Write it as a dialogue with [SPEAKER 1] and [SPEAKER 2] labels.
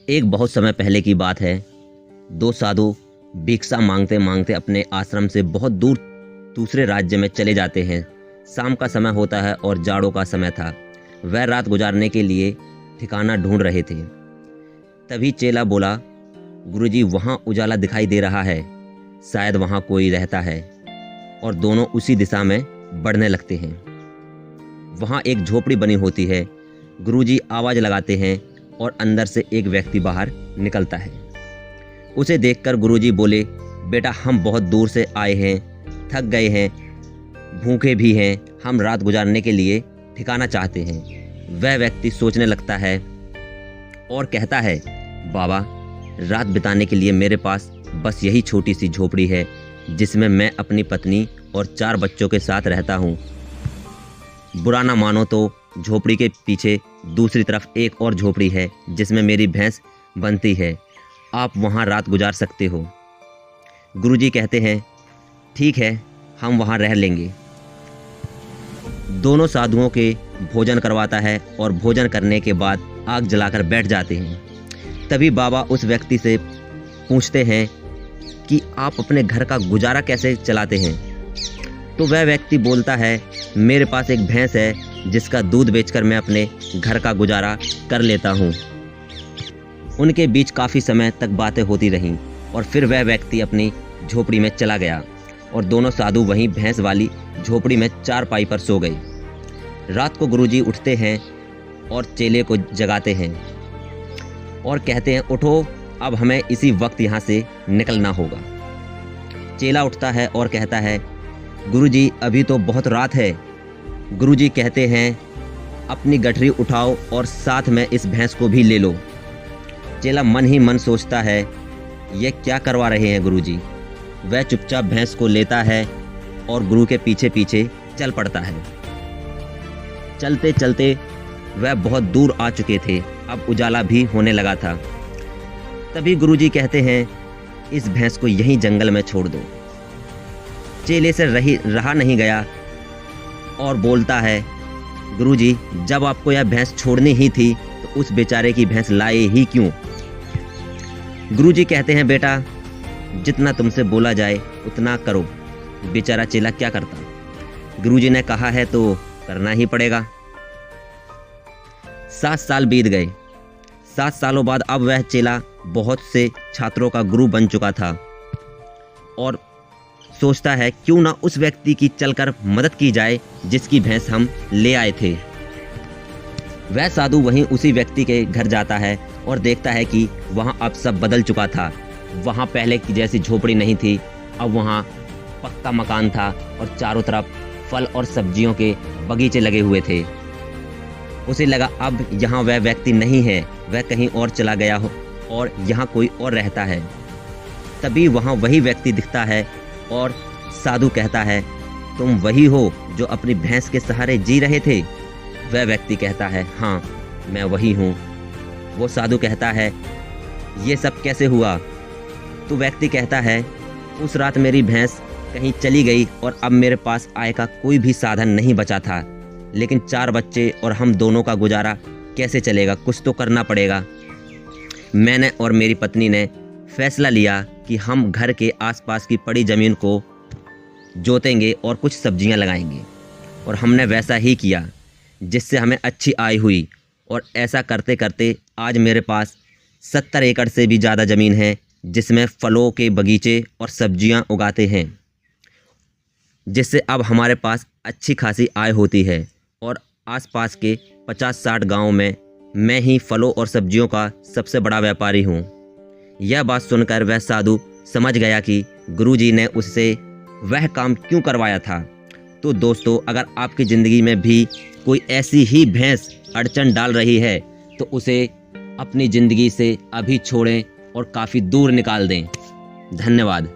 [SPEAKER 1] एक बहुत समय पहले की बात है। दो साधु भिक्षा मांगते मांगते अपने आश्रम से बहुत दूर दूसरे राज्य में चले जाते हैं। शाम का समय होता है और जाड़ों का समय था। वह रात गुजारने के लिए ठिकाना ढूंढ रहे थे। तभी चेला बोला, गुरुजी वहाँ उजाला दिखाई दे रहा है, शायद वहाँ कोई रहता है। और दोनों उसी दिशा में बढ़ने लगते हैं। वहाँ एक झोपड़ी बनी होती है। गुरुजी आवाज़ लगाते हैं और अंदर से एक व्यक्ति बाहर निकलता है। उसे देखकर गुरुजी बोले, बेटा हम बहुत दूर से आए हैं, थक गए हैं, भूखे भी हैं, हम रात गुजारने के लिए ठिकाना चाहते हैं। वह व्यक्ति सोचने लगता है और कहता है, बाबा रात बिताने के लिए मेरे पास बस यही छोटी सी झोपड़ी है, जिसमें मैं अपनी पत्नी और 4 बच्चों के साथ रहता हूँ। बुरा ना मानो तो झोपड़ी के पीछे दूसरी तरफ एक और झोपड़ी है, जिसमें मेरी भैंस बनती है, आप वहाँ रात गुजार सकते हो। गुरुजी कहते हैं, ठीक है, हम वहाँ रह लेंगे। दोनों साधुओं के भोजन करवाता है और भोजन करने के बाद आग जलाकर बैठ जाते हैं। तभी बाबा उस व्यक्ति से पूछते हैं कि आप अपने घर का गुजारा कैसे चलाते हैं। तो वह व्यक्ति बोलता है, मेरे पास एक भैंस है, जिसका दूध बेचकर मैं अपने घर का गुजारा कर लेता हूँ। उनके बीच काफ़ी समय तक बातें होती रहीं और फिर वह व्यक्ति अपनी झोपड़ी में चला गया और दोनों साधु वहीं भैंस वाली झोपड़ी में चारपाई पर सो गए। रात को गुरुजी उठते हैं और चेले को जगाते हैं और कहते हैं, उठो, अब हमें इसी वक्त यहाँ से निकलना होगा। चेला उठता है और कहता है, गुरुजी अभी तो बहुत रात है। गुरुजी कहते हैं, अपनी गठरी उठाओ और साथ में इस भैंस को भी ले लो। चेला मन ही मन सोचता है, ये क्या करवा रहे हैं गुरुजी। वह चुपचाप भैंस को लेता है और गुरु के पीछे पीछे चल पड़ता है। चलते चलते वह बहुत दूर आ चुके थे। अब उजाला भी होने लगा था। तभी गुरुजी कहते हैं, इस भैंस को यहीं जंगल में छोड़ दो। चेले से रहा नहीं गया और बोलता है, गुरुजी जब आपको यह भैंस छोड़नी ही थी तो उस बेचारे की भैंस लाए ही क्यों। गुरुजी कहते हैं, बेटा जितना तुमसे बोला जाए उतना करो। बेचारा चेला क्या करता, गुरुजी ने कहा है तो करना ही पड़ेगा। 7 साल बीत गए। 7 सालों बाद अब वह चेला बहुत से छात्रों का गुरु बन चुका था और सोचता है, क्यों ना उस व्यक्ति की चलकर मदद की जाए जिसकी भैंस हम ले आए थे। वह साधु वहीं उसी व्यक्ति के घर जाता है और देखता है कि वहाँ अब सब बदल चुका था। वहाँ पहले की जैसी झोपड़ी नहीं थी, अब वहाँ पक्का मकान था और चारों तरफ फल और सब्जियों के बगीचे लगे हुए थे। उसे लगा अब यहाँ वह व्यक्ति नहीं है, वह कहीं और चला गया हो और यहाँ कोई और रहता है। तभी वहाँ वही व्यक्ति दिखता है और साधु कहता है, तुम वही हो जो अपनी भैंस के सहारे जी रहे थे। वह व्यक्ति कहता है, हाँ मैं वही हूँ। वो साधु कहता है, ये सब कैसे हुआ। तो व्यक्ति कहता है, उस रात मेरी भैंस कहीं चली गई और अब मेरे पास आय का कोई भी साधन नहीं बचा था, लेकिन 4 बच्चे और हम दोनों का गुजारा कैसे चलेगा, कुछ तो करना पड़ेगा। मैंने और मेरी पत्नी ने फैसला लिया कि हम घर के आसपास की पड़ी ज़मीन को जोतेंगे और कुछ सब्जियां लगाएंगे। और हमने वैसा ही किया, जिससे हमें अच्छी आय हुई। और ऐसा करते करते आज मेरे पास 70 एकड़ से भी ज़्यादा ज़मीन है, जिसमें फलों के बगीचे और सब्जियां उगाते हैं, जिससे अब हमारे पास अच्छी खासी आय होती है। और आसपास के 50-60 गाँव में मैं ही फलों और सब्जियों का सबसे बड़ा व्यापारी हूँ। यह बात सुनकर वह साधु समझ गया कि गुरुजी ने उससे वह काम क्यों करवाया था। तो दोस्तों, अगर आपकी ज़िंदगी में भी कोई ऐसी ही भैंस अड़चन डाल रही है तो उसे अपनी ज़िंदगी से अभी छोड़ें और काफ़ी दूर निकाल दें। धन्यवाद।